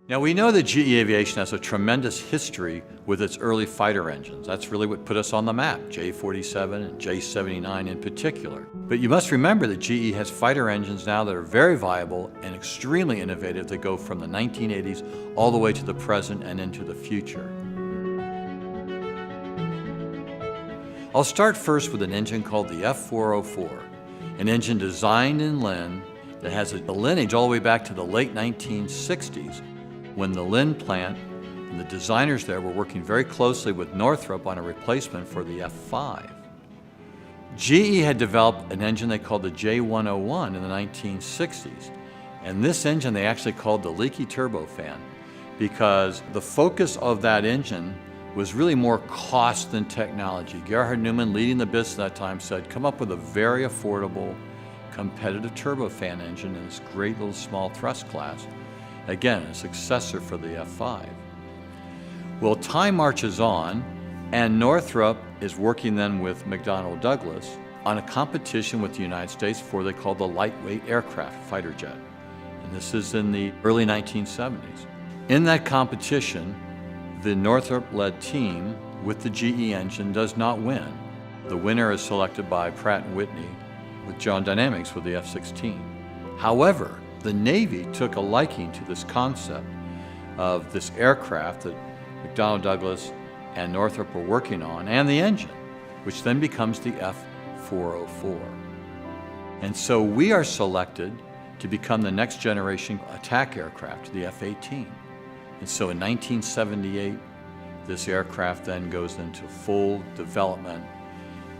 Now we know that GE Aviation has a tremendous history with its early fighter engines. That's really what put us on the map, J-47 and J-79 in particular. But you must remember that GE has fighter engines now that are very viable and extremely innovative that go from the 1980s all the way to the present and into the future. I'll start first with an engine called the F404, an engine designed in Lynn that has a lineage all the way back to the late 1960s, when the Lynn plant and the designers there were working very closely with Northrop on a replacement for the F5. GE had developed an engine they called the J101 in the 1960s, and this engine they actually called the leaky turbofan because the focus of that engine was really more cost than technology. Gerhard Neumann, leading the business at that time, said, come up with a very affordable, competitive turbofan engine in this great little small thrust class. Again, a successor for the F5. Well, time marches on, and Northrop is working then with McDonnell Douglas on a competition with the United States for what they call the lightweight aircraft fighter jet. And this is in the early 1970s. In that competition, the Northrop-led team with the GE engine does not win. The winner is selected by Pratt & Whitney with General Dynamics with the F-16. However, the Navy took a liking to this concept of this aircraft that McDonnell Douglas and Northrop were working on, and the engine, which then becomes the F404. And so we are selected to become the next generation attack aircraft, the F-18. And so in 1978, this aircraft then goes into full development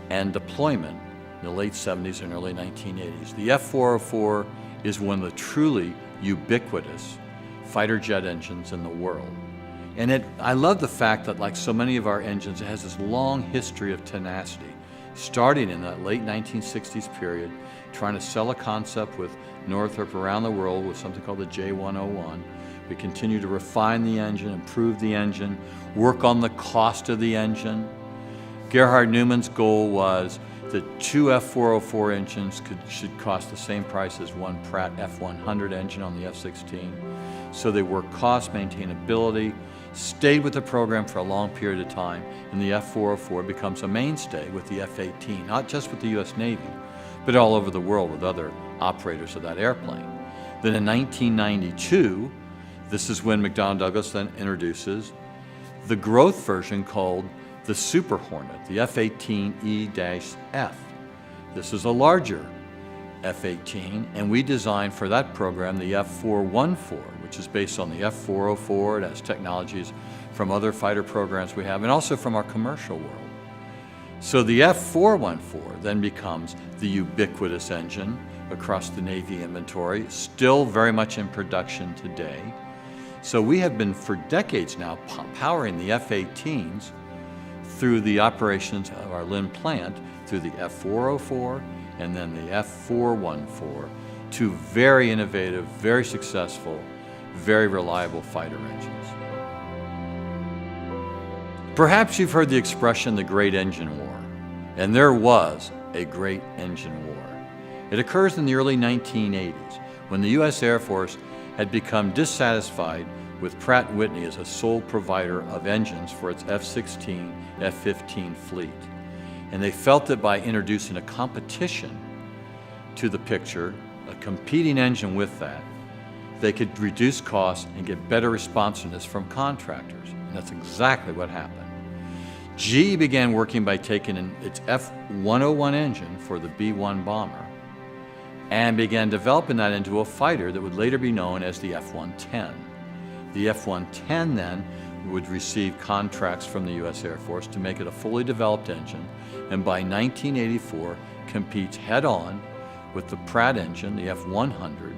and deployment in the late 70s and early 1980s. The F404 is one of the truly ubiquitous fighter jet engines in the world. And I love the fact that, like so many of our engines, it has this long history of tenacity, starting in that late 1960s period, trying to sell a concept with Northrop around the world with something called the J101. We continue to refine the engine, improve the engine, work on the cost of the engine. Gerhard Neumann's goal was that two F404 engines should cost the same price as one Pratt F100 engine on the F-16. So they work cost, maintainability, stayed with the program for a long period of time, and the F404 becomes a mainstay with the F-18, not just with the US Navy, but all over the world with other operators of that airplane. Then in 1992, this is when McDonnell Douglas then introduces the growth version called the Super Hornet, the F-18E-F. This is a larger F-18, and we designed for that program the F414, which is based on the F404. It has technologies from other fighter programs we have, and also from our commercial world. So the F414 then becomes the ubiquitous engine across the Navy inventory, still very much in production today. So we have been for decades now powering the F-18s through the operations of our Lynn plant, through the F404 and then the F414, two very innovative, very successful, very reliable fighter engines. Perhaps you've heard the expression, the Great Engine War, and there was a Great Engine War. It occurs in the early 1980s when the US Air Force had become dissatisfied with Pratt & Whitney as a sole provider of engines for its F-16, F-15 fleet. And they felt that by introducing a competition to the picture, a competing engine with that, they could reduce costs and get better responsiveness from contractors. And that's exactly what happened. GE began working by taking its F-101 engine for the B-1 bomber and began developing that into a fighter that would later be known as the F-110. The F-110 then would receive contracts from the US Air Force to make it a fully developed engine, and by 1984 competes head-on with the Pratt engine, the F-100,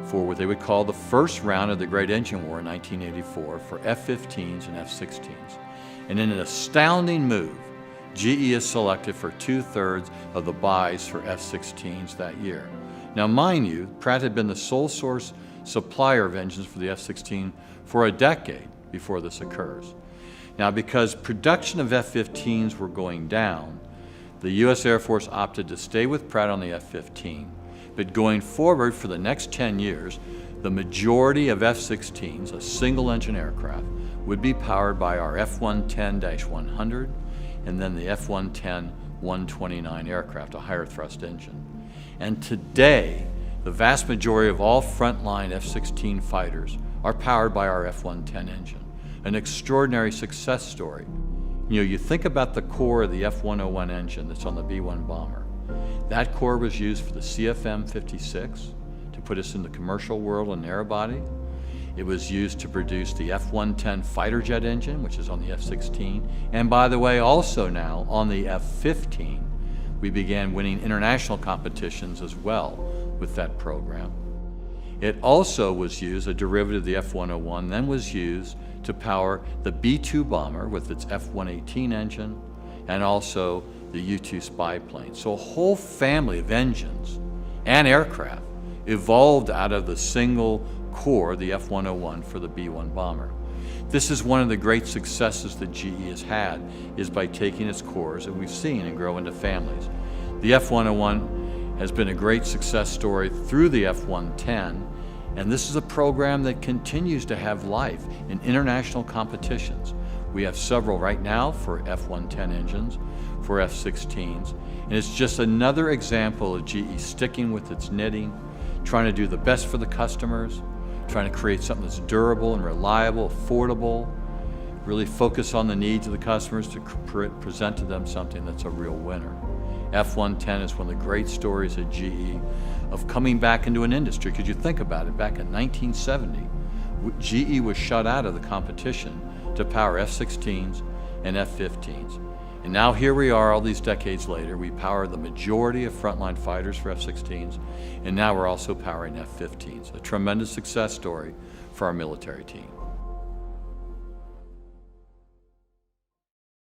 for what they would call the first round of the Great Engine War in 1984 for F-15s and F-16s. And in an astounding move, GE is selected for 2/3 of the buys for F-16s that year. Now mind you, Pratt had been the sole source supplier of engines for the F-16 for a decade before this occurs. Now because production of F-15s were going down, the US Air Force opted to stay with Pratt on the F-15, but going forward for the next 10 years, the majority of F-16s, a single-engine aircraft, would be powered by our F-110-100 and then the F-110-129 aircraft, a higher thrust engine. And today, the vast majority of all frontline F-16 fighters are powered by our F-110 engine, an extraordinary success story. You know, you think about the core of the F-101 engine that's on the B-1 bomber. That core was used for the CFM56 to put us in the commercial world in narrow body. It was used to produce the F-110 fighter jet engine, which is on the F-16. And by the way, also now on the F-15, we began winning international competitions as well with that program. It also was used, a derivative of the F-101, then was used to power the B-2 bomber with its F-118 engine and also the U-2 spy plane. So a whole family of engines and aircraft evolved out of the single core, the F-101 for the B-1 bomber. This is one of the great successes that GE has had, is by taking its cores, and we've seen, and grow into families. The F-101 has been a great success story through the F-110, and this is a program that continues to have life in international competitions. We have several right now for F-110 engines, for F-16s, and it's just another example of GE sticking with its knitting, trying to do the best for the customers, trying to create something that's durable and reliable, affordable, really focus on the needs of the customers to present to them something that's a real winner. F-110 is one of the great stories of GE of coming back into an industry, because you think about it, back in 1970, GE was shut out of the competition to power F-16s and F-15s. And now here we are, all these decades later, we power the majority of frontline fighters for F-16s, and now we're also powering F-15s. A tremendous success story for our military team.